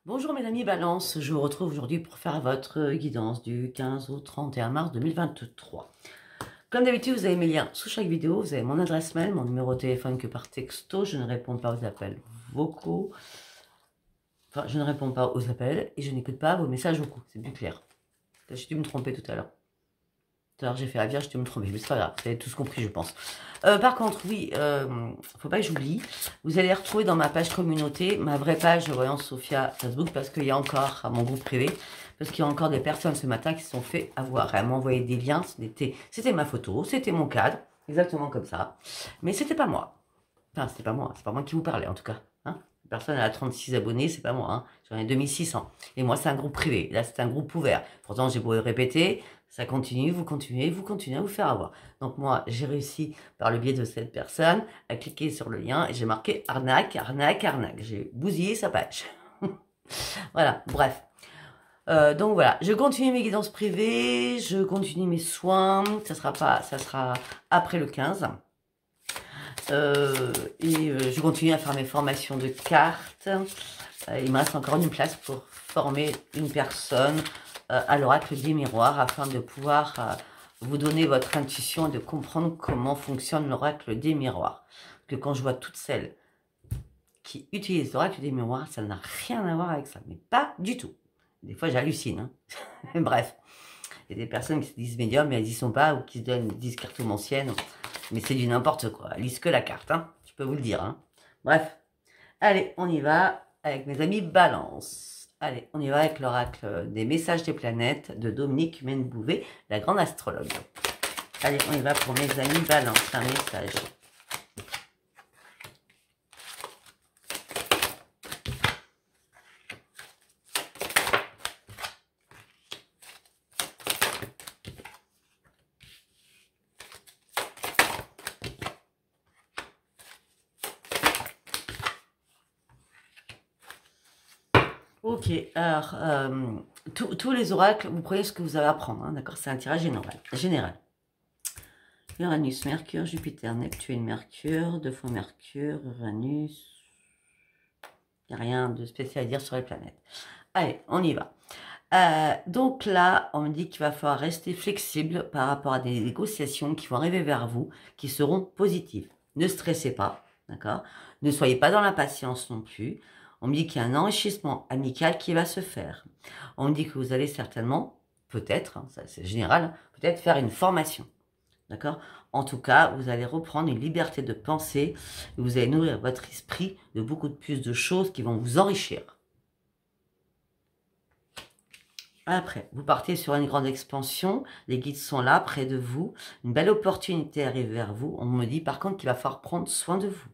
Bonjour mes amis Balance, je vous retrouve aujourd'hui pour faire votre guidance du 15 au 31 mars 2023. Comme d'habitude, vous avez mes liens sous chaque vidéo, vous avez mon adresse mail, mon numéro de téléphone que par texto, je ne réponds pas aux appels vocaux, enfin je ne réponds pas aux appels et je n'écoute pas vos messages vocaux, c'est plus clair. J'ai dû me tromper tout à l'heure. Tout à l'heure j'ai fait la vierge, j'ai dû me tromper, mais c'est pas grave, vous avez tous compris je pense. Par contre, oui, faut pas que j'oublie, vous allez retrouver dans ma page communauté, ma vraie page Voyance Sophia Facebook, parce qu'il y a encore, à mon groupe privé, parce qu'il y a encore des personnes ce matin qui se sont fait avoir. Elles m'ont envoyé des liens, c'était ma photo, c'était mon cadre, exactement comme ça, mais c'était pas moi. Enfin, c'était pas moi, c'est pas moi qui vous parlais en tout cas. Hein, personne a 36 abonnés, c'est pas moi, hein. J'en ai 2600. Et moi, c'est un groupe privé. Là, c'est un groupe ouvert. Pourtant, j'ai beau le répéter, ça continue, vous continuez à vous faire avoir. Donc moi, j'ai réussi, par le biais de cette personne, à cliquer sur le lien et j'ai marqué arnaque, arnaque, arnaque. J'ai bousillé sa page. Voilà, bref. Donc voilà, je continue mes guidances privées, je continue mes soins, ça sera après le 15. Je continue à faire mes formations de cartes. Il me reste encore une place pour former une personne à l'oracle des miroirs afin de pouvoir vous donner votre intuition et de comprendre comment fonctionne l'oracle des miroirs. Parce que quand je vois toutes celles qui utilisent l'oracle des miroirs, ça n'a rien à voir avec ça, mais pas du tout. Des fois, j'hallucine. Hein. Bref, il y a des personnes qui se disent médium, mais elles y sont pas, ou qui se disent cartomanciennes. Mais c'est du n'importe quoi. Elles lisent que la carte, hein. Je peux vous le dire. Hein. Bref, allez, on y va avec mes amis Balance. Allez, on y va avec l'oracle des messages des planètes de Dominique Humaine-Bouvet, la grande astrologue. Allez, on y va pour mes amis Balance, un message. Ok, alors, tous les oracles, vous prenez ce que vous avez à prendre, hein, d'accord? C'est un tirage général. Uranus, Mercure, Jupiter, Neptune, Mercure, 2 fois Mercure, Uranus. Il n'y a rien de spécial à dire sur les planètes. Allez, on y va. Donc là, on me dit qu'il va falloir rester flexible par rapport à des négociations qui vont arriver vers vous, qui seront positives. Ne stressez pas, d'accord? Ne soyez pas dans l'impatience non plus. On me dit qu'il y a un enrichissement amical qui va se faire. On me dit que vous allez certainement, peut-être, hein, ça c'est général, peut-être faire une formation. D'accord? En tout cas, vous allez reprendre une liberté de penser et vous allez nourrir votre esprit de beaucoup plus de choses qui vont vous enrichir. Après, vous partez sur une grande expansion, les guides sont là, près de vous, une belle opportunité arrive vers vous. On me dit par contre qu'il va falloir prendre soin de vous.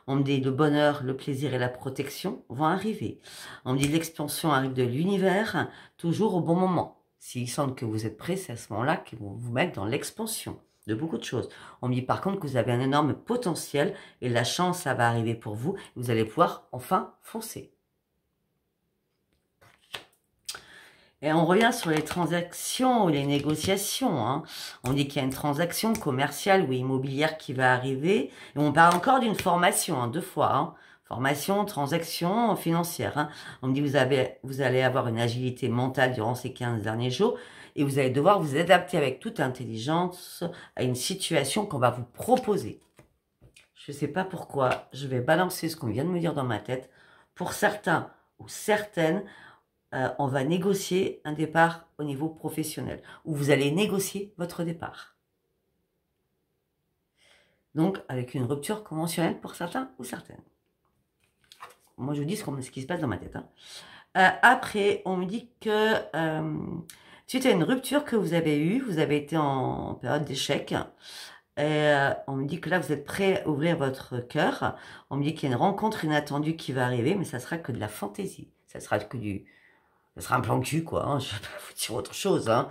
On me dit le bonheur, le plaisir et la protection vont arriver. On me dit l'expansion arrive de l'univers, toujours au bon moment. S'ils sentent que vous êtes prêts, c'est à ce moment-là qu'ils vont vous mettre dans l'expansion de beaucoup de choses. On me dit par contre que vous avez un énorme potentiel et la chance, ça va arriver pour vous. Vous allez pouvoir enfin foncer. Et on revient sur les transactions ou les négociations. Hein. On dit qu'il y a une transaction commerciale ou immobilière qui va arriver. Et on parle encore d'une formation, hein, 2 fois. Hein. Formation, transaction financière. Hein. On me dit que vous allez avoir une agilité mentale durant ces 15 derniers jours. Et vous allez devoir vous adapter avec toute intelligence à une situation qu'on va vous proposer. Je ne sais pas pourquoi. Je vais balancer ce qu'on vient de me dire dans ma tête. Pour certains ou certaines, on va négocier un départ au niveau professionnel, où vous allez négocier votre départ. Donc, avec une rupture conventionnelle pour certains ou certaines. Moi, je vous dis ce qui se passe dans ma tête. Hein. Après, on me dit que suite à une rupture que vous avez eue, vous avez été en période d'échec, et on me dit que là, vous êtes prêt à ouvrir votre cœur. On me dit qu'il y a une rencontre inattendue qui va arriver, mais ça sera que de la fantaisie. Ça sera que ça sera un plan cul, quoi. Hein. Je vais pas vous dire autre chose. Hein.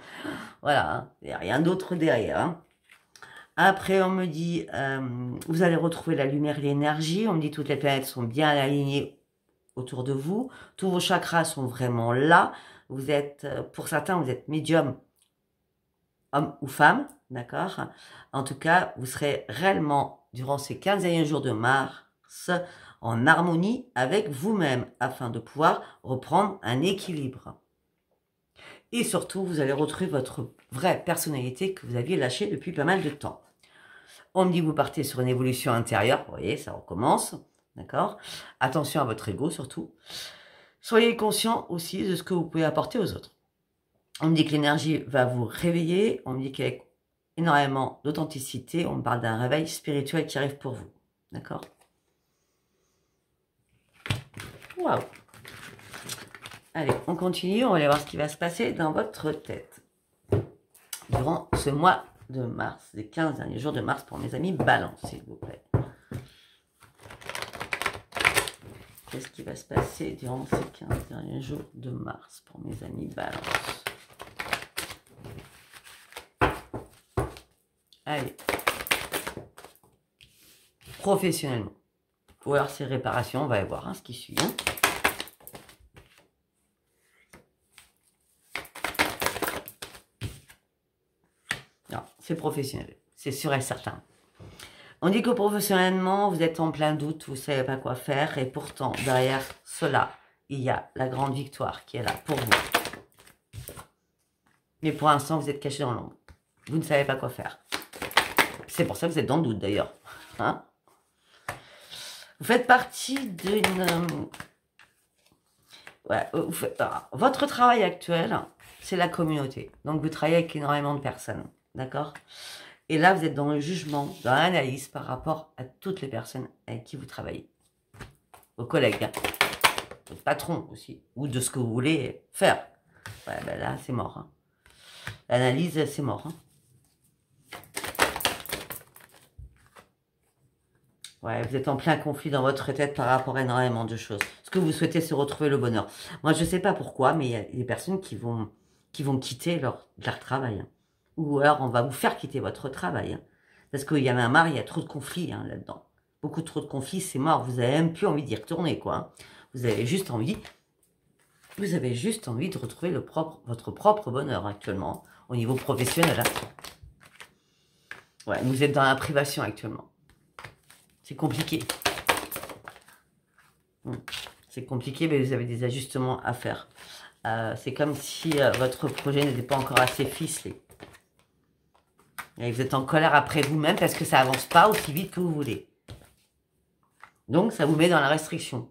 Voilà. Hein. Il n'y a rien d'autre derrière. Hein. Après, on me dit, vous allez retrouver la lumière et l'énergie. On me dit toutes les planètes sont bien alignées autour de vous. Tous vos chakras sont vraiment là. Vous êtes, pour certains, vous êtes médium, homme ou femme. D'accord? En tout cas, vous serez réellement, durant ces 15 derniers jours de mars, en harmonie avec vous-même afin de pouvoir reprendre un équilibre. Et surtout, vous allez retrouver votre vraie personnalité que vous aviez lâchée depuis pas mal de temps. On me dit que vous partez sur une évolution intérieure, vous voyez, ça recommence, d'accord? Attention à votre ego surtout. Soyez conscient aussi de ce que vous pouvez apporter aux autres. On me dit que l'énergie va vous réveiller, on me dit qu'il y a énormément d'authenticité, on me parle d'un réveil spirituel qui arrive pour vous, d'accord? Waouh! Allez, on continue, on va aller voir ce qui va se passer dans votre tête. Durant ce mois de mars, les 15 derniers jours de mars pour mes amis Balance, s'il vous plaît. Qu'est-ce qui va se passer durant ces 15 derniers jours de mars pour mes amis Balance? Allez. Professionnellement. Ou alors c'est réparation, on va aller voir ce qui suit. Non, c'est professionnel, c'est sûr et certain. On dit que professionnellement, vous êtes en plein doute, vous ne savez pas quoi faire, et pourtant, derrière cela, il y a la grande victoire qui est là pour vous. Mais pour l'instant, vous êtes caché dans l'ombre. Vous ne savez pas quoi faire. C'est pour ça que vous êtes dans le doute, d'ailleurs. Hein? Vous faites partie d'une... Ouais, votre travail actuel, c'est la communauté. Donc, vous travaillez avec énormément de personnes. D'accord? Et là, vous êtes dans le jugement, dans l'analyse par rapport à toutes les personnes avec qui vous travaillez. Vos collègues, hein, votre patron aussi, ou de ce que vous voulez faire. Ouais, ben là, c'est mort. Hein. L'analyse, c'est mort. Hein. Ouais, vous êtes en plein conflit dans votre tête par rapport à énormément de choses. Ce que vous souhaitez, c'est retrouver le bonheur. Moi, je ne sais pas pourquoi, mais il y a des personnes qui vont quitter leur travail. Hein. Ou alors, on va vous faire quitter votre travail. Hein. Parce qu'il y en a marre, il y a trop de conflits hein, là-dedans. Beaucoup trop de conflits, c'est mort. Vous n'avez même plus envie d'y retourner, quoi. Hein. Vous avez juste envie de retrouver votre propre bonheur actuellement, au niveau professionnel. Hein. Ouais, vous êtes dans la privation actuellement. C'est compliqué. C'est compliqué, mais vous avez des ajustements à faire. C'est comme si votre projet n'était pas encore assez ficelé. Et vous êtes en colère après vous-même parce que ça avance pas aussi vite que vous voulez. Donc, ça vous met dans la restriction.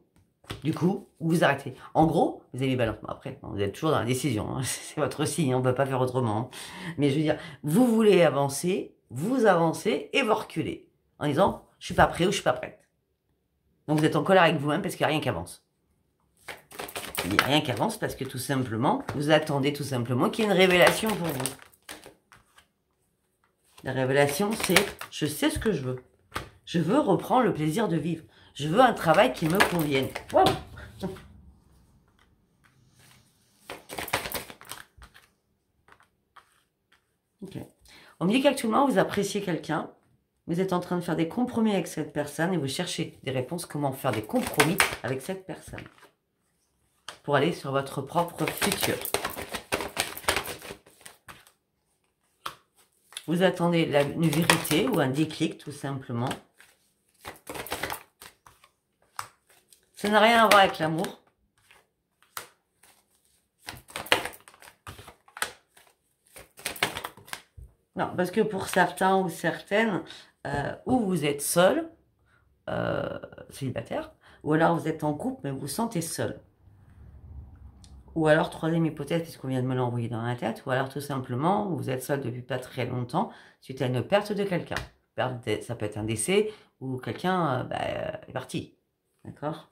Du coup, vous arrêtez. En gros, vous avez balance. Après, vous êtes toujours dans la décision. Hein. C'est votre signe, on ne peut pas faire autrement. Mais je veux dire, vous voulez avancer, vous avancez et vous reculez. En disant, je suis pas prêt ou je suis pas prête. Donc, vous êtes en colère avec vous-même parce qu'il n'y a rien qui avance. Il n'y a rien qui avance parce que tout simplement, vous attendez tout simplement qu'il y ait une révélation pour vous. La révélation, c'est je sais ce que je veux. Je veux reprendre le plaisir de vivre. Je veux un travail qui me convienne. Wow. Okay. On me dit qu'actuellement, vous appréciez quelqu'un. Vous êtes en train de faire des compromis avec cette personne et vous cherchez des réponses. Comment faire des compromis avec cette personne pour aller sur votre propre futur. Vous attendez une vérité ou un déclic, tout simplement. Ça n'a rien à voir avec l'amour. Non, parce que pour certains ou certaines, ou vous êtes seul, célibataire, ou alors vous êtes en couple, mais vous vous sentez seul. Ou alors, troisième hypothèse, puisqu'on vient de me l'envoyer dans la tête, ou alors tout simplement, vous êtes seul depuis pas très longtemps, suite à une perte de quelqu'un. Ça peut être un décès, ou quelqu'un est parti. D'accord?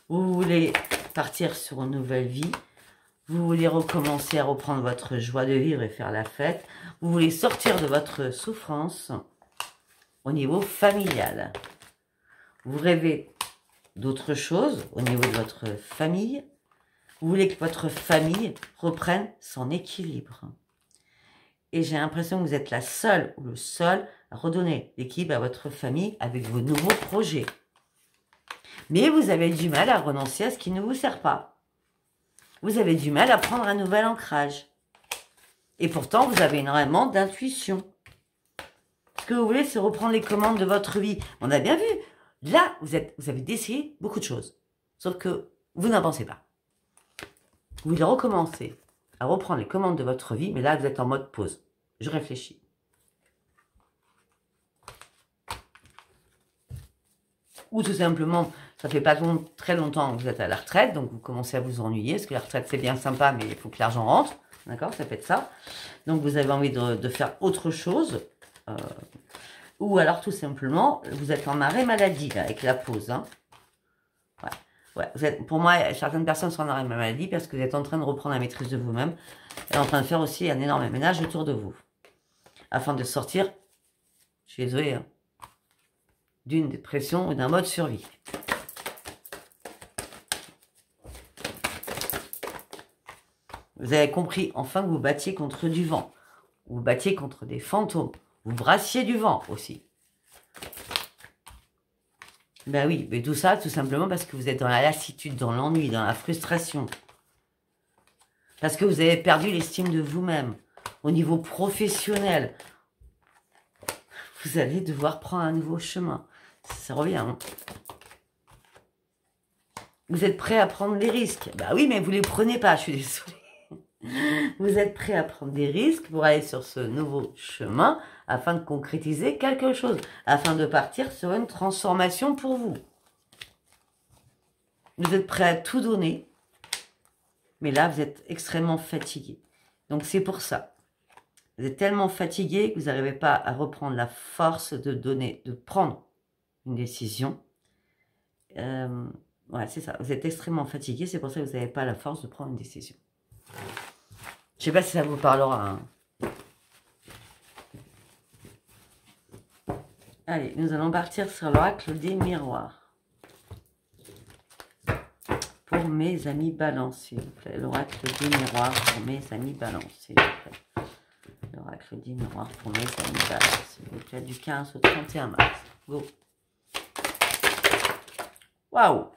Vous voulez partir sur une nouvelle vie, vous voulez recommencer à reprendre votre joie de vivre et faire la fête, vous voulez sortir de votre souffrance au niveau familial. Vous rêvez d'autres choses au niveau de votre famille. Vous voulez que votre famille reprenne son équilibre. Et j'ai l'impression que vous êtes la seule ou le seul à redonner l'équilibre à votre famille avec vos nouveaux projets. Mais vous avez du mal à renoncer à ce qui ne vous sert pas. Vous avez du mal à prendre un nouvel ancrage. Et pourtant, vous avez énormément d'intuition. que vous voulez, c'est reprendre les commandes de votre vie. On a bien vu. Là, vous avez décidé beaucoup de choses. Sauf que vous n'en pensez pas. Vous voulez recommencer à reprendre les commandes de votre vie, mais là, vous êtes en mode pause. Je réfléchis. Ou tout simplement, ça fait pas très longtemps que vous êtes à la retraite, donc vous commencez à vous ennuyer, parce que la retraite, c'est bien sympa, mais il faut que l'argent rentre. D'accord? Ça fait de ça. Donc, vous avez envie de faire autre chose. Ou alors, tout simplement, vous êtes en arrêt maladie, là, avec la pause. Hein. Ouais. Pour moi, certaines personnes sont en arrêt maladie parce que vous êtes en train de reprendre la maîtrise de vous-même et en train de faire aussi un énorme ménage autour de vous. Afin de sortir, je suis désolée, hein, d'une dépression ou d'un mode survie. Vous avez compris enfin que vous battiez contre du vent. Vous battiez contre des fantômes. Vous brassiez du vent aussi. Ben oui, mais tout ça, tout simplement parce que vous êtes dans la lassitude, dans l'ennui, dans la frustration. Parce que vous avez perdu l'estime de vous-même. Au niveau professionnel, vous allez devoir prendre un nouveau chemin. Ça revient. Hein. Vous êtes prêt à prendre des risques. Ben oui, mais vous ne les prenez pas, je suis désolée. Vous êtes prêt à prendre des risques pour aller sur ce nouveau chemin afin de concrétiser quelque chose, afin de partir sur une transformation pour vous. Vous êtes prêt à tout donner, mais là, vous êtes extrêmement fatigué. Donc, c'est pour ça. Vous êtes tellement fatigué que vous n'arrivez pas à reprendre la force de donner, de prendre une décision. Ouais, c'est ça. Vous êtes extrêmement fatigué, c'est pour ça que vous n'avez pas la force de prendre une décision. Je ne sais pas si ça vous parlera. Hein. Allez, nous allons partir sur l'oracle des miroirs. Pour mes amis balance, s'il vous plaît. L'oracle des miroirs pour mes amis balance, s'il vous plaît. L'oracle des miroirs pour mes amis balance, s'il vous plaît. Du 15 au 31 mars. Go. Waouh!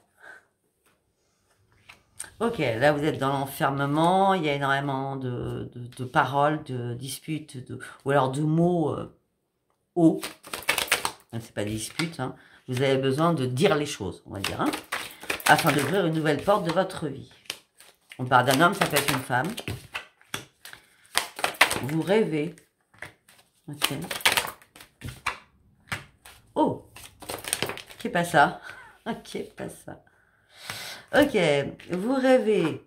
Ok, là vous êtes dans l'enfermement, il y a énormément de paroles, de disputes, ou alors de mots hauts. C'est pas des disputes, hein. Vous avez besoin de dire les choses, on va dire, hein, afin d'ouvrir une nouvelle porte de votre vie. On parle d'un homme, ça peut être une femme. Vous rêvez. Ok. Oh! Qu'est pas ça? Ok, pas ça. Ok, vous rêvez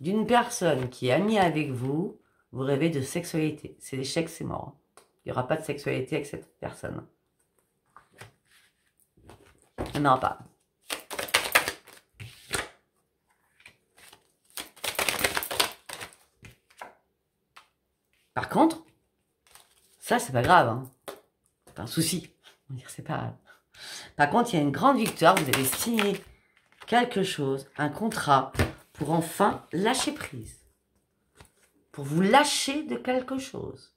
d'une personne qui est amie avec vous. Vous rêvez de sexualité. C'est l'échec, c'est mort. Il n'y aura pas de sexualité avec cette personne. Il n'y en aura pas. Par contre, ça, c'est pas grave. Hein. C'est pas un souci. On va dire, c'est pas grave. Par contre, il y a une grande victoire. Vous avez signé quelque chose, un contrat, pour enfin lâcher prise. Pour vous lâcher de quelque chose.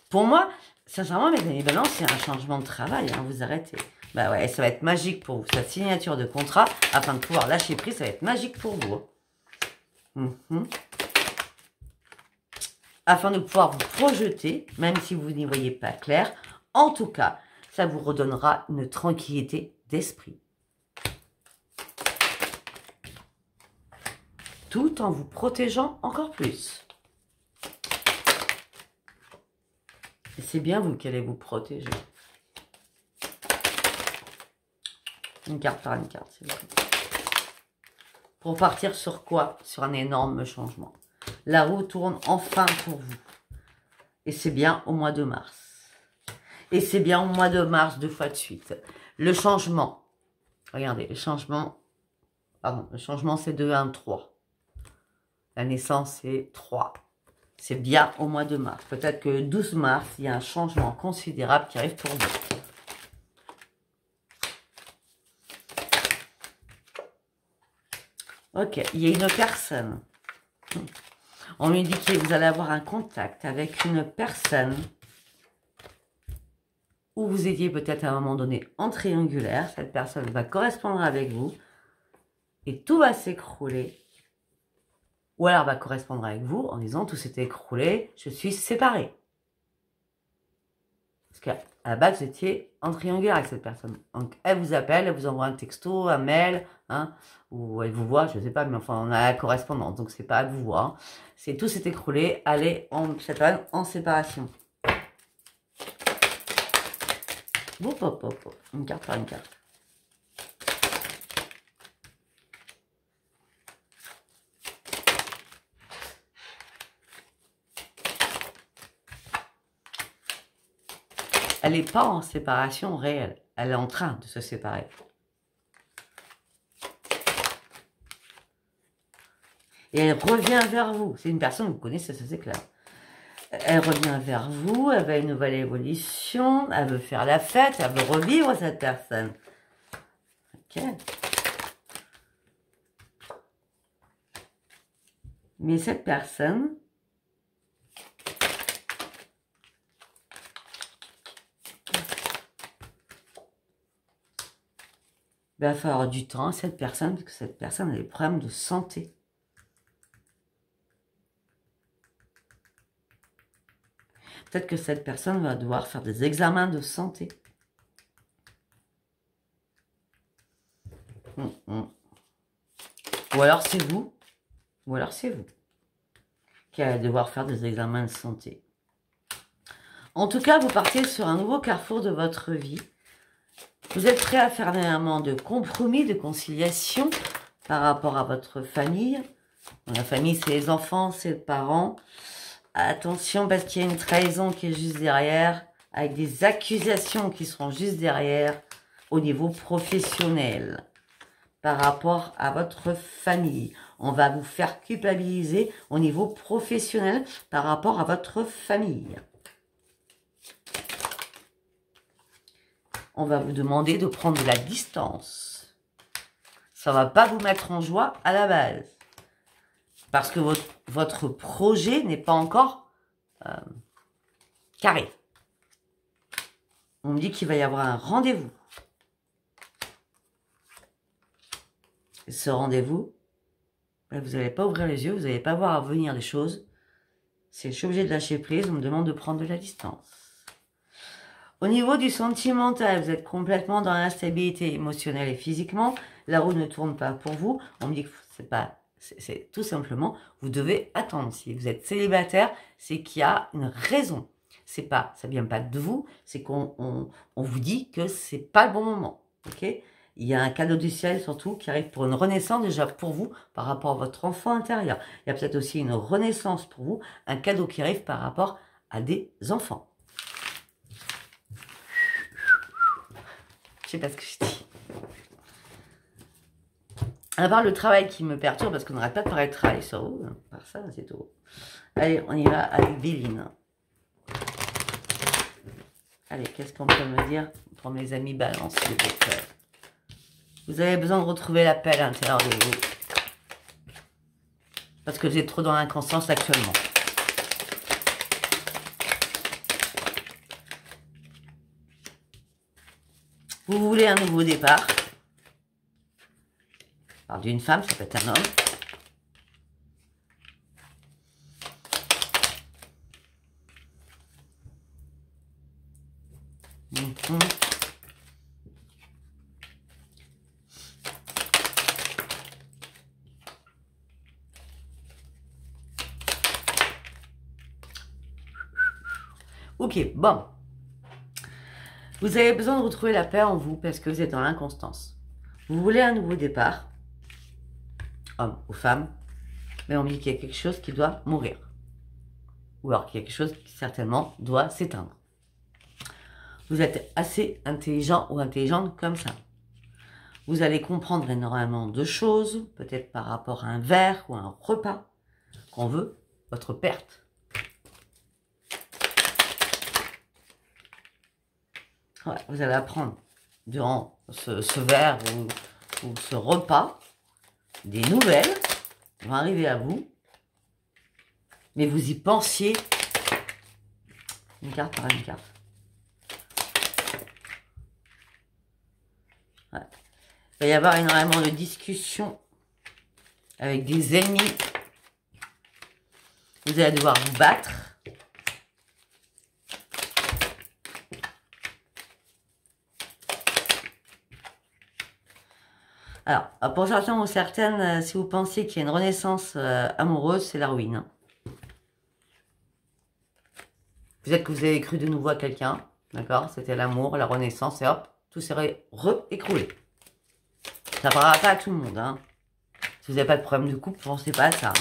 Pour moi, sincèrement, mes amis balance, c'est un changement de travail. Hein, vous arrêtez. Bah ouais, ça va être magique pour vous. Cette signature de contrat, afin de pouvoir lâcher prise, ça va être magique pour vous. Afin de pouvoir vous projeter, même si vous n'y voyez pas clair, en tout cas, ça vous redonnera une tranquillité d'esprit. Tout en vous protégeant encore plus. Et c'est bien vous qui allez vous protéger. Une carte par une carte, s'il vous plaît. Pour partir sur quoi? Sur un énorme changement. La roue tourne enfin pour vous. Et c'est bien au mois de mars. Et c'est bien au mois de mars 2 fois de suite. Le changement. Regardez, le changement. Pardon, le changement c'est 2, 1, 3. La naissance c'est 3. C'est bien au mois de mars. Peut-être que le 12 mars, il y a un changement considérable qui arrive pour vous. Ok, il y a une personne. On lui dit que vous allez avoir un contact avec une personne où vous étiez peut-être à un moment donné en triangulaire. Cette personne va correspondre avec vous et tout va s'écrouler. Ou alors va correspondre avec vous en disant tout s'est écroulé, je suis séparée. Parce qu'à la base, vous étiez en triangulaire avec cette personne. Donc, elle vous appelle, elle vous envoie un texto, un mail, hein, ou elle vous voit, je ne sais pas, mais enfin, on a la correspondance, donc c'est pas elle vous voit. Hein. C'est tout s'est écroulé, allez, cette période en séparation. Hop, hop, hop, hop. Une carte par une carte. Elle n'est pas en séparation réelle. Elle est en train de se séparer. Et elle revient vers vous. C'est une personne que vous connaissez, ça c'est clair. Elle revient vers vous, elle veut une nouvelle évolution, elle veut faire la fête, elle veut revivre cette personne. Ok. Mais cette personne, il va falloir du temps à cette personne, parce que cette personne a des problèmes de santé. Peut-être que cette personne va devoir faire des examens de santé. Ou alors c'est vous. Ou alors c'est vous qui allez devoir faire des examens de santé. En tout cas, vous partez sur un nouveau carrefour de votre vie. Vous êtes prêt à faire un moment de compromis, de conciliation par rapport à votre famille. La famille, c'est les enfants, c'est les parents. Attention, parce qu'il y a une trahison qui est juste derrière, avec des accusations qui seront juste derrière au niveau professionnel par rapport à votre famille. On va vous faire culpabiliser au niveau professionnel par rapport à votre famille. On va vous demander de prendre de la distance. Ça ne va pas vous mettre en joie à la base. Parce que votre projet n'est pas encore carré. On me dit qu'il va y avoir un rendez-vous. Ce rendez-vous, vous n'allez pas ouvrir les yeux, vous n'allez pas voir venir les choses. Je suis obligé de lâcher prise, on me demande de prendre de la distance. Au niveau du sentimental, vous êtes complètement dans l'instabilité émotionnelle et physiquement. La roue ne tourne pas pour vous. On me dit que c'est pas... C'est tout simplement, vous devez attendre. Si vous êtes célibataire, c'est qu'il y a une raison. C'est pas, ça vient pas de vous, c'est qu'on vous dit que c'est pas le bon moment. Ok? Il y a un cadeau du ciel surtout qui arrive pour une renaissance déjà pour vous par rapport à votre enfant intérieur. Il y a peut-être aussi une renaissance pour vous, un cadeau qui arrive par rapport à des enfants. Je sais pas ce que je dis. À part le travail qui me perturbe, parce qu'on n'arrête pas de parler de travail sur vous, hein, par ça, c'est tout. Allez, on y va avec Béline. Allez, qu'est-ce qu'on peut me dire pour mes amis balance, s'il vous plaît. Vous avez besoin de retrouver la paix à l'intérieur de vous. Parce que vous êtes trop dans l'inconscience actuellement. Vous voulez un nouveau départ. Alors d'une femme, ça peut être un homme. Ok, bon. Vous avez besoin de retrouver la paix en vous parce que vous êtes dans l'inconstance. Vous voulez un nouveau départ, homme ou femme, mais on me dit qu'il y a quelque chose qui doit mourir. Ou alors qu'il y a quelque chose qui certainement doit s'éteindre. Vous êtes assez intelligent ou intelligente comme ça. Vous allez comprendre énormément de choses, peut-être par rapport à un verre ou à un repas qu'on veut, votre perte. Ouais, vous allez apprendre durant ce verre ou ce repas des nouvelles vont arriver à vous, mais vous y pensiez une carte par une carte. Ouais. Il va y avoir énormément de discussions avec des ennemis. Vous allez devoir vous battre. Alors, pour certains ou certaines, si vous pensez qu'il y a une renaissance amoureuse, c'est la ruine. Peut-être que vous avez cru de nouveau à quelqu'un, d'accord? C'était l'amour, la renaissance, et hop, tout s'est écroulé. Ça ne parlera pas à tout le monde, hein. Si vous n'avez pas de problème de couple, pensez pas à ça.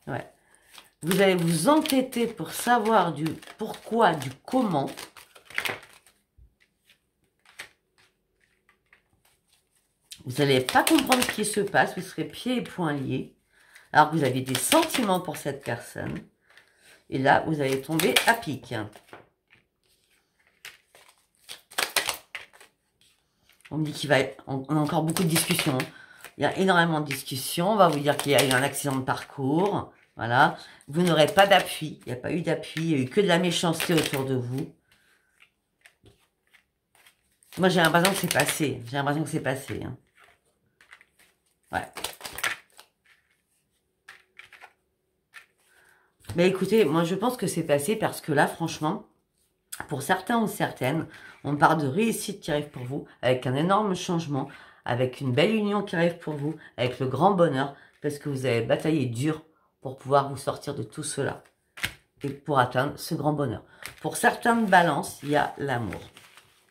Ouais. Vous allez vous entêter pour savoir du pourquoi, du comment. Vous n'allez pas comprendre ce qui se passe, vous serez pieds et poings liés. Alors que vous aviez des sentiments pour cette personne. Et là, vous allez tomber à pic. On me dit qu'il va y avoir encore beaucoup de discussions. Il y a énormément de discussions. On va vous dire qu'il y a eu un accident de parcours. Voilà. Vous n'aurez pas d'appui. Il n'y a pas eu d'appui. Il n'y a eu que de la méchanceté autour de vous. Moi, j'ai l'impression que c'est passé. J'ai l'impression que c'est passé. Hein. Ouais. Mais écoutez, moi, je pense que c'est passé parce que là, franchement, pour certains ou certaines, on parle de réussite qui arrive pour vous, avec un énorme changement, avec une belle union qui arrive pour vous, avec le grand bonheur, parce que vous avez bataillé dur pour pouvoir vous sortir de tout cela et pour atteindre ce grand bonheur. Pour certaines balances, il y a l'amour,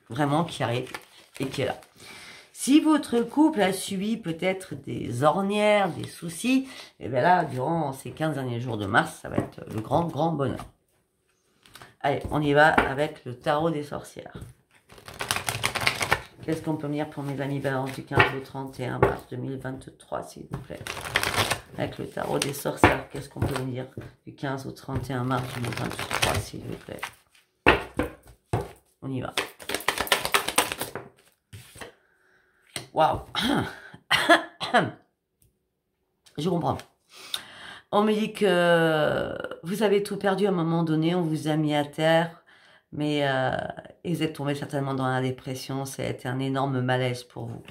vraiment qui arrive et qui est là. Si votre couple a subi peut-être des ornières, des soucis, et bien là, durant ces 15 derniers jours de mars, ça va être le grand, grand bonheur. Allez, on y va avec le tarot des sorcières. Qu'est-ce qu'on peut me dire pour mes amis balance du 15 au 31 mars 2023, s'il vous plaît? Avec le tarot des sorcières, qu'est-ce qu'on peut me dire du 15 au 31 mars 2023, s'il vous plaît? On y va. Waouh. Je comprends. On me dit que vous avez tout perdu à un moment donné, on vous a mis à terre, mais vous êtes tombé certainement dans la dépression, ça a été un énorme malaise pour vous.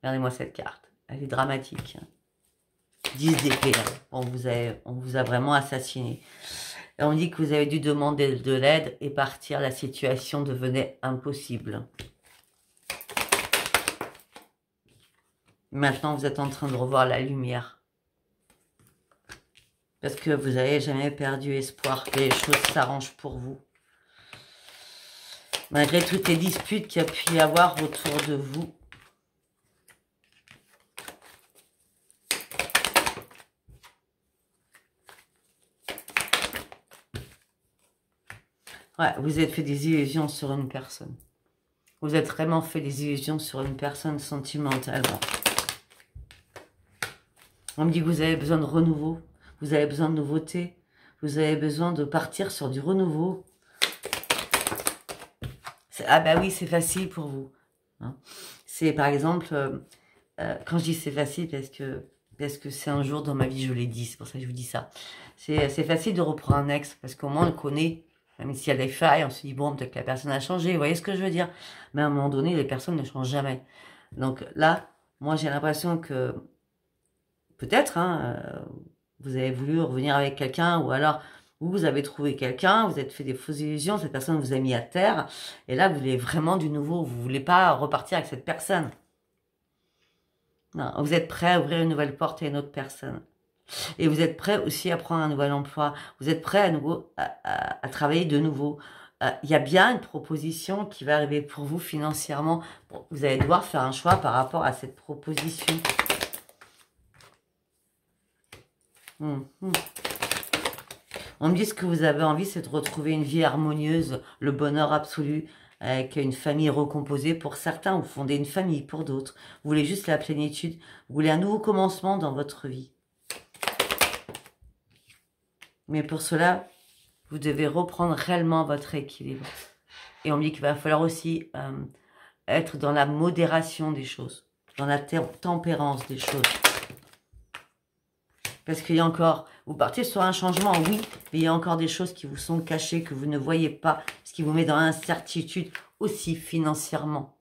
Regardez-moi cette carte, elle est dramatique. 10 d'épée, on vous a vraiment assassiné. Et on dit que vous avez dû demander de l'aide et partir, la situation devenait impossible. Maintenant, vous êtes en train de revoir la lumière. Parce que vous n'avez jamais perdu espoir que les choses s'arrangent pour vous. Malgré toutes les disputes qu'il y a pu y avoir autour de vous. Ouais, vous êtes fait des illusions sur une personne. Vous êtes vraiment fait des illusions sur une personne sentimentalement. On me dit que vous avez besoin de renouveau. Vous avez besoin de nouveauté. Vous avez besoin de partir sur du renouveau. Ah bah oui, c'est facile pour vous. Hein. C'est par exemple, quand je dis c'est facile parce que c'est un jour dans ma vie, je l'ai dit, c'est pour ça que je vous dis ça. C'est facile de reprendre un ex parce qu'au moins on le connaît. Même s'il y a des failles, on se dit bon, peut-être que la personne a changé, vous voyez ce que je veux dire. Mais à un moment donné, les personnes ne changent jamais. Donc là, moi j'ai l'impression que peut-être, hein, vous avez voulu revenir avec quelqu'un ou alors vous avez trouvé quelqu'un, vous êtes fait des fausses illusions, cette personne vous a mis à terre et là vous voulez vraiment du nouveau, vous ne voulez pas repartir avec cette personne. Non, vous êtes prêt à ouvrir une nouvelle porte à une autre personne. Et vous êtes prêt aussi à prendre un nouvel emploi. Vous êtes prêt à nouveau à travailler de nouveau. Il y a bien une proposition qui va arriver pour vous financièrement. Vous allez devoir faire un choix par rapport à cette proposition. On me dit ce que vous avez envie, c'est de retrouver une vie harmonieuse, le bonheur absolu, avec une famille recomposée. Pour certains, vous fondez une famille, pour d'autres. Vous voulez juste la plénitude. Vous voulez un nouveau commencement dans votre vie. Mais pour cela, vous devez reprendre réellement votre équilibre. Et on me dit qu'il va falloir aussi être dans la modération des choses, dans la tempérance des choses. Parce qu'il y a encore, vous partez sur un changement, oui, mais il y a encore des choses qui vous sont cachées, que vous ne voyez pas, ce qui vous met dans l'incertitude aussi financièrement.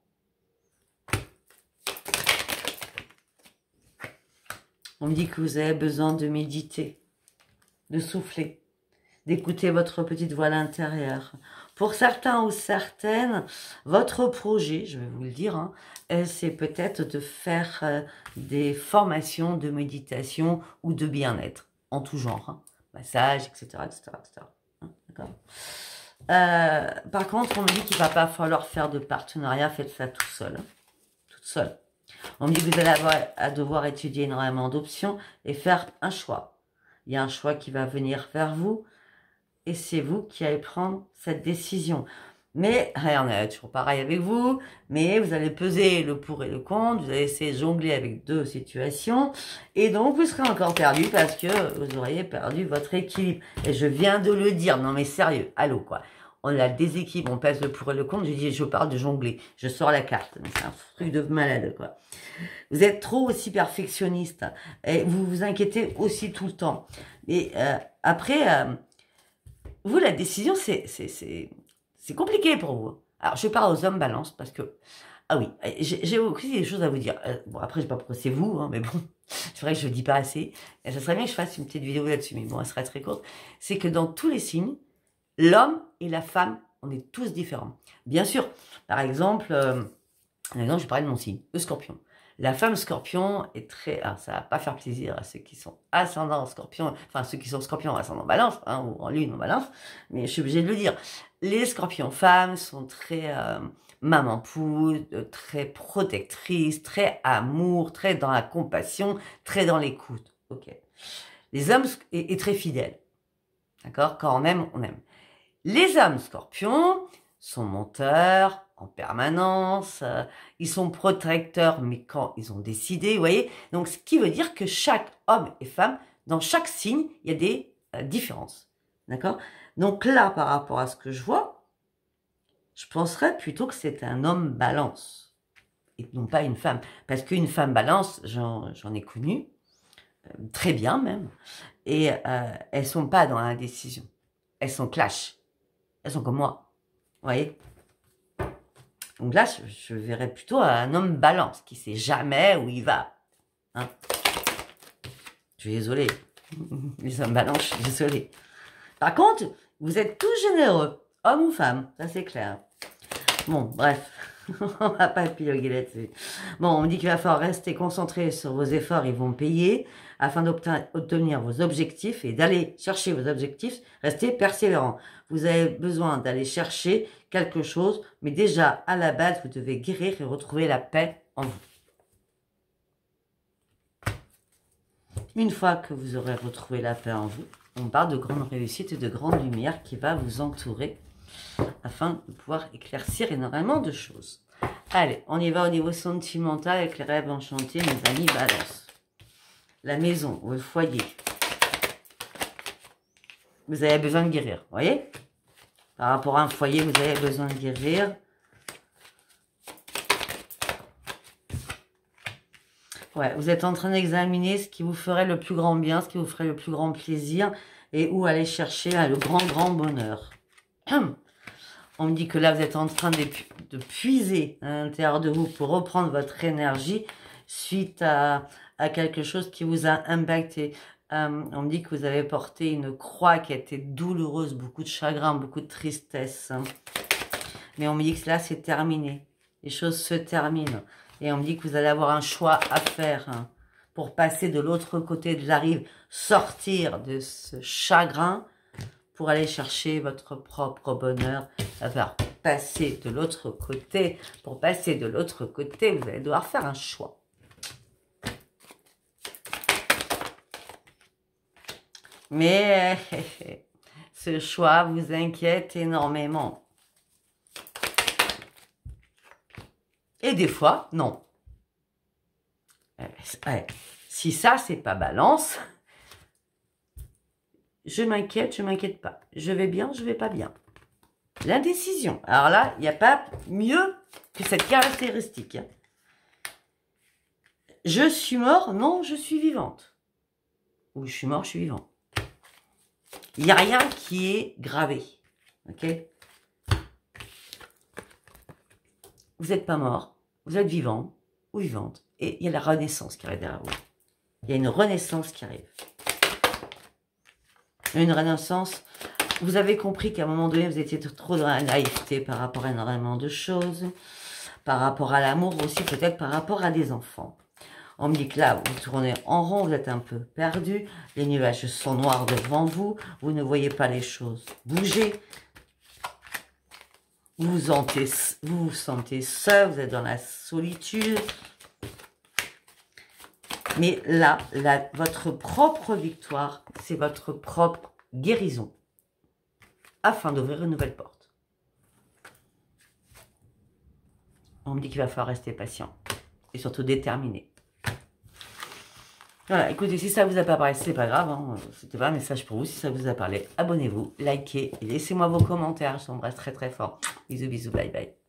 On me dit que vous avez besoin de méditer, de souffler, d'écouter votre petite voix intérieure. Pour certains ou certaines, votre projet, je vais vous le dire, hein, c'est peut-être de faire des formations de méditation ou de bien-être, en tout genre, hein, massage, etc., etc., etc. Hein, d'accord. Par contre, on me dit qu'il ne va pas falloir faire de partenariat, faites ça tout seul, hein, toute seule. On me dit que vous allez devoir étudier énormément d'options et faire un choix. Il y a un choix qui va venir vers vous et c'est vous qui allez prendre cette décision. Mais, on est toujours pareil avec vous, mais vous allez peser le pour et le contre, vous allez essayer de jongler avec deux situations et donc vous serez encore perdu parce que vous auriez perdu votre équilibre. Et je viens de le dire, non mais sérieux, allô quoi. On a le déséquilibre, on pèse le pour et le contre, je dis je parle de jongler, je sors la carte, c'est un truc de malade quoi. Vous êtes trop aussi perfectionniste et vous vous inquiétez aussi tout le temps. Et après, vous la décision c'est compliqué pour vous. Alors je parle aux hommes balance parce que ah oui, j'ai aussi des choses à vous dire. Bon après je sais pas pourquoi c'est vous, hein, mais bon c'est vrai que je le dis pas assez. Et ça serait bien que je fasse une petite vidéo là-dessus, mais bon elle serait très courte. C'est que dans tous les signes, l'homme et la femme, on est tous différents. Bien sûr, par exemple, je parlais de mon signe, le scorpion. La femme scorpion est très... Alors, ça va pas faire plaisir à ceux qui sont ascendants scorpion, enfin ceux qui sont scorpions ascendant balance, hein, ou en lune en balance, mais je suis obligée de le dire. Les scorpions femmes sont très maman poule, très protectrices, très amour, très dans la compassion, très dans l'écoute. Ok. Les hommes est très fidèles. D'accord? Quand on aime, on aime. Les hommes scorpions sont menteurs en permanence, ils sont protecteurs, mais quand ils ont décidé, vous voyez. Donc, ce qui veut dire que chaque homme et femme, dans chaque signe, il y a des différences. D'accord? Donc là, par rapport à ce que je vois, je penserais plutôt que c'est un homme balance, et non pas une femme. Parce qu'une femme balance, j'en ai connu, très bien même, et elles sont pas dans l'indécision. Elles sont clash. Elles sont comme moi. Vous voyez? Donc là, je verrais plutôt un homme balance qui sait jamais où il va. Hein? Je suis désolée. Les hommes balance, je suis désolée. Par contre, vous êtes tous généreux. Homme ou femme, ça c'est clair. Bon, bref. On va pas épiloguer là-dessus. Bon, on me dit qu'il va falloir rester concentré sur vos efforts, ils vont payer, afin d'obtenir vos objectifs et d'aller chercher vos objectifs, restez persévérant. Vous avez besoin d'aller chercher quelque chose, mais déjà, à la base, vous devez guérir et retrouver la paix en vous. Une fois que vous aurez retrouvé la paix en vous, on parle de grande réussite et de grande lumière qui va vous entourer afin de pouvoir éclaircir énormément de choses. Allez, on y va au niveau sentimental avec les rêves enchantés, mes amis balance. La maison ou le foyer. Vous avez besoin de guérir, vous voyez? Par rapport à un foyer, vous avez besoin de guérir. Ouais, vous êtes en train d'examiner ce qui vous ferait le plus grand bien, ce qui vous ferait le plus grand plaisir et où aller chercher le grand bonheur. On me dit que là, vous êtes en train de puiser à l'intérieur de vous pour reprendre votre énergie suite à quelque chose qui vous a impacté. On me dit que vous avez porté une croix qui a été douloureuse, beaucoup de chagrin, beaucoup de tristesse. Mais on me dit que là, c'est terminé. Les choses se terminent. Et on me dit que vous allez avoir un choix à faire pour passer de l'autre côté de la rive, sortir de ce chagrin pour aller chercher votre propre bonheur. Alors, passer de l'autre côté. Pour passer de l'autre côté, vous allez devoir faire un choix. Mais ce choix vous inquiète énormément. Et des fois, non. Si ça, c'est pas balance, je m'inquiète pas. Je vais bien, je vais pas bien. L'indécision. Alors là, il n'y a pas mieux que cette caractéristique. Je suis mort, non, je suis vivante. Ou je suis mort, je suis vivant. Il n'y a rien qui est gravé. Ok? Vous n'êtes pas mort, vous êtes vivant ou vivante. Et il y a la renaissance qui arrive derrière vous. Il y a une renaissance qui arrive. Une renaissance Vous avez compris qu'à un moment donné, vous étiez trop dans la naïveté par rapport à énormément de choses. Par rapport à l'amour aussi, peut-être par rapport à des enfants. On me dit que là, vous tournez en rond, vous êtes un peu perdu. Les nuages sont noirs devant vous. Vous ne voyez pas les choses bouger. Vous vous sentez seul, vous êtes dans la solitude. Mais là, votre propre victoire, c'est votre propre guérison. Afin d'ouvrir une nouvelle porte. On me dit qu'il va falloir rester patient. Et surtout déterminé. Voilà, écoutez, si ça vous a pas parlé, c'est pas grave, hein, c'était pas un message pour vous. Si ça vous a parlé, abonnez-vous, likez et laissez-moi vos commentaires. Je vous embrasse très très fort. Bisous, bisous, bye bye.